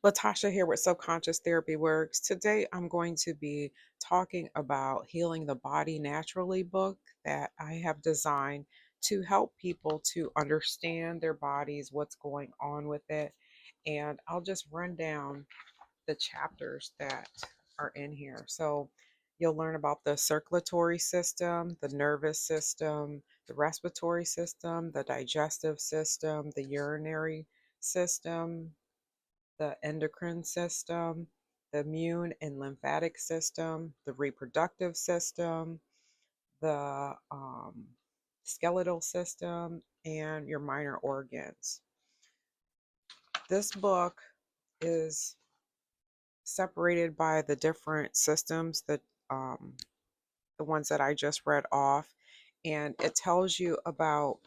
Latasha here with Subconscious Therapy Works. Today I'm going to be talking about Healing the Body Naturally book that I have designed to help people to understand their bodies, what's going on with it. And I'll just run down the chapters that are in here. So you'll learn about the circulatory system, the nervous system, the respiratory system, the digestive system, the urinary system, the endocrine system, the immune and lymphatic system, the reproductive system, the skeletal system, and your minor organs. This book is separated by the different systems that the ones that I just read off, and it tells you about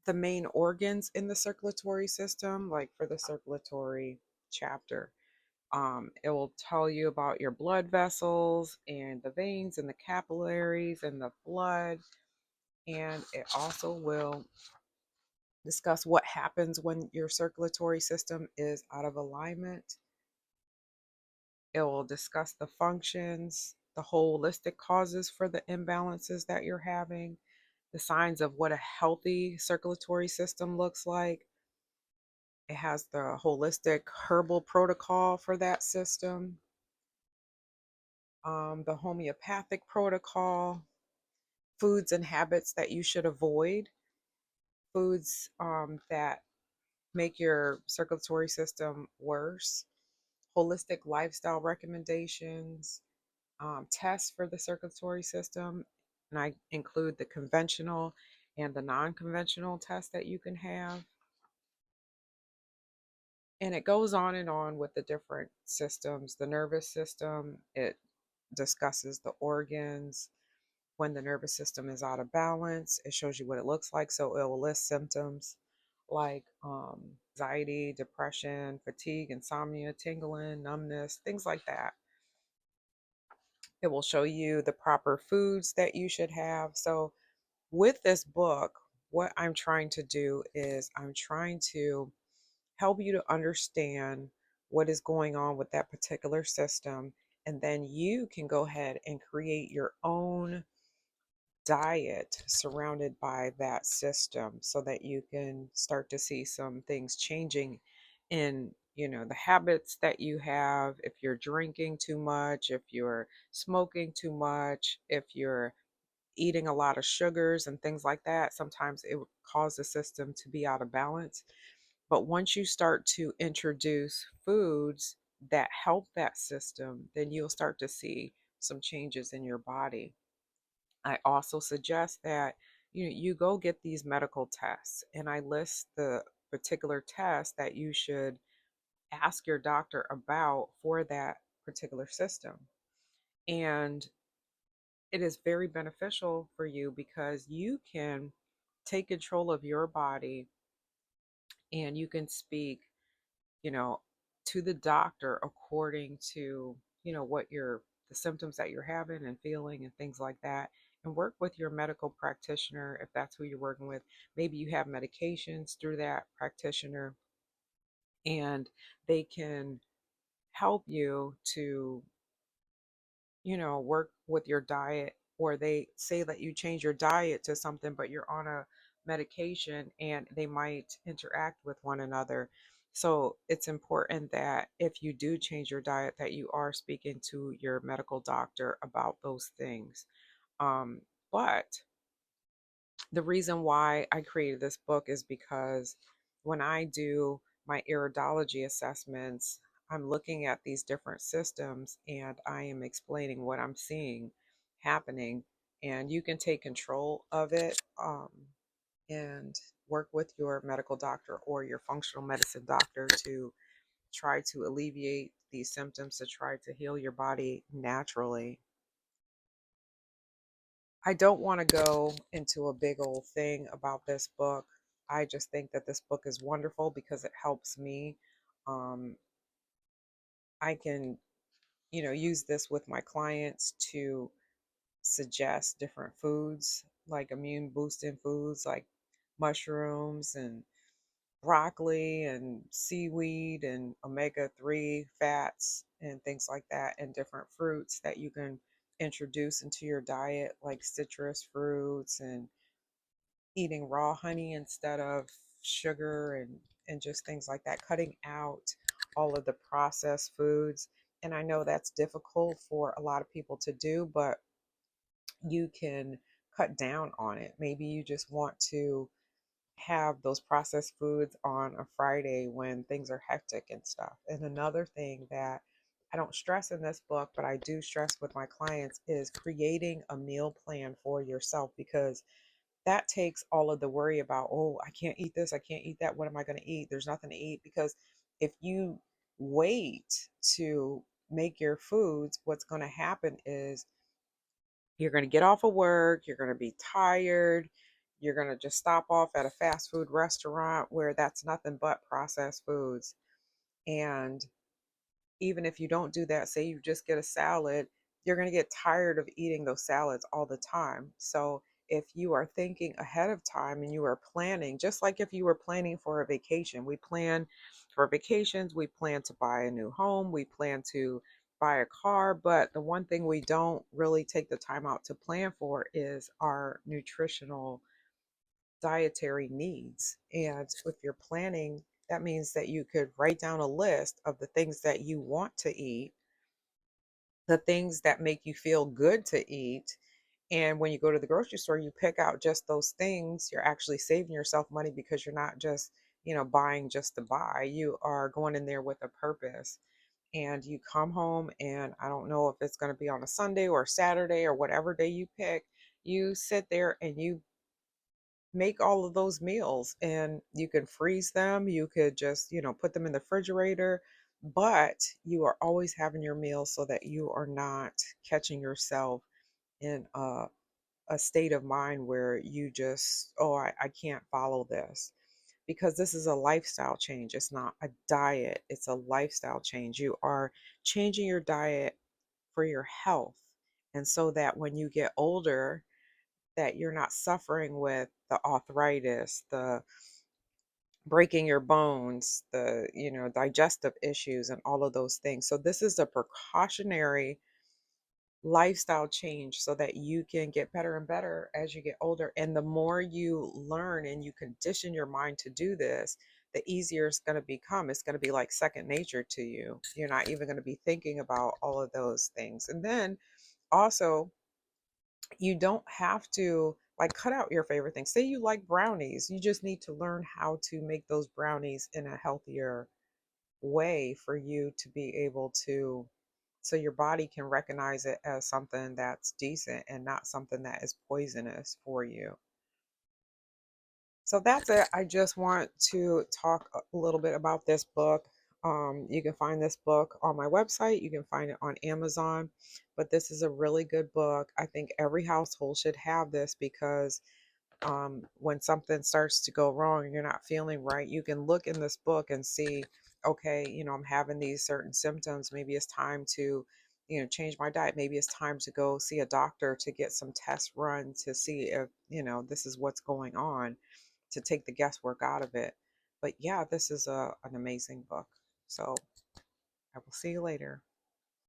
the main organs in the circulatory system, like for the circulatory chapter. It will tell you about your blood vessels and the veins and the capillaries and the blood. And it also will discuss what happens when your circulatory system is out of alignment. It will discuss the functions, the holistic causes for the imbalances that you're having, the signs of what a healthy circulatory system looks like. It has the holistic herbal protocol for that system, the homeopathic protocol, foods and habits that you should avoid, foods that make your circulatory system worse, holistic lifestyle recommendations, tests for the circulatory system. And I include the conventional and the non conventional tests that you can have. And it goes on and on with the different systems. The nervous system, it discusses the organs. When the nervous system is out of balance, it shows you what it looks like. So it will list symptoms like anxiety, depression, fatigue, insomnia, tingling, numbness, things like that. It will show you the proper foods that you should have. So with this book, what I'm trying to do is I'm trying to help you to understand what is going on with that particular system. And then you can go ahead and create your own diet surrounded by that system so that you can start to see some things changing in the habits that you have. If you're drinking too much, if you're smoking too much, if you're eating a lot of sugars and things like that, sometimes it would cause the system to be out of balance. But once you start to introduce foods that help that system, then you'll start to see some changes in your body. I also suggest that you go get these medical tests, and I list the particular tests that you should ask your doctor about for that particular system. And it is very beneficial for you because you can take control of your body and you can speak, you know, to the doctor according to, what the symptoms that you're having and feeling and things like that. And work with your medical practitioner if that's who you're working with. Maybe you have medications through that practitioner and they can help you to, work with your diet, or they say that you change your diet to something, but you're on a medication and they might interact with one another. So it's important that if you do change your diet, that you are speaking to your medical doctor about those things. But the reason why I created this book is because when I do my iridology assessments, I'm looking at these different systems and I am explaining what I'm seeing happening. And you can take control of it and work with your medical doctor or your functional medicine doctor to try to alleviate these symptoms, to try to heal your body naturally. I don't want to go into a big old thing about this book. I just think that this book is wonderful because it helps me. Um, I can, use this with my clients to suggest different foods, like immune boosting foods like mushrooms and broccoli and seaweed and omega-3 fats and things like that, and different fruits that you can introduce into your diet, like citrus fruits, and eating raw honey instead of sugar, and just things like that, cutting out all of the processed foods. And I know that's difficult for a lot of people to do, but you can cut down on it. Maybe you just want to have those processed foods on a Friday when things are hectic and stuff. And another thing that I don't stress in this book, but I do stress with my clients, is creating a meal plan for yourself, because that takes all of the worry about, oh, I can't eat this, I can't eat that, what am I going to eat? There's nothing to eat. Because if you wait to make your foods, what's going to happen is you're going to get off of work, you're going to be tired, you're going to just stop off at a fast food restaurant where that's nothing but processed foods. And even if you don't do that, say you just get a salad, you're going to get tired of eating those salads all the time. So if you are thinking ahead of time and you are planning, just like if you were planning for a vacation, we plan for vacations, we plan to buy a new home, we plan to buy a car, but the one thing we don't really take the time out to plan for is our nutritional dietary needs. And if you're planning, that means that you could write down a list of the things that you want to eat, the things that make you feel good to eat. And when you go to the grocery store, you pick out just those things. You're actually saving yourself money, because you're not just, buying just to buy. You are going in there with a purpose. And you come home, and I don't know if it's going to be on a Sunday or Saturday or whatever day you pick, you sit there and you make all of those meals, and you can freeze them. You could just, put them in the refrigerator, but you are always having your meals so that you are not catching yourself in a state of mind where you just, oh, I can't follow this. Because this is a lifestyle change. It's not a diet, it's a lifestyle change. You are changing your diet for your health. And so that when you get older, that you're not suffering with the arthritis, the breaking your bones, the, digestive issues, and all of those things. So this is a precautionary lifestyle change so that you can get better and better as you get older. And the more you learn and you condition your mind to do this, the easier it's going to become. It's going to be like second nature to you. You're not even going to be thinking about all of those things. And then also, you don't have to like cut out your favorite things. Say you like brownies, you just need to learn how to make those brownies in a healthier way for you to be able to, so your body can recognize it as something that's decent and not something that is poisonous for you. So that's it. I just want to talk a little bit about this book. You can find this book on my website. You can find it on Amazon. But this is a really good book. I think every household should have this, because when something starts to go wrong and you're not feeling right, you can look in this book and see, okay, I'm having these certain symptoms. Maybe it's time to, change my diet. Maybe it's time to go see a doctor to get some tests run to see if, this is what's going on, to take the guesswork out of it. But yeah, this is an amazing book. So I will see you later.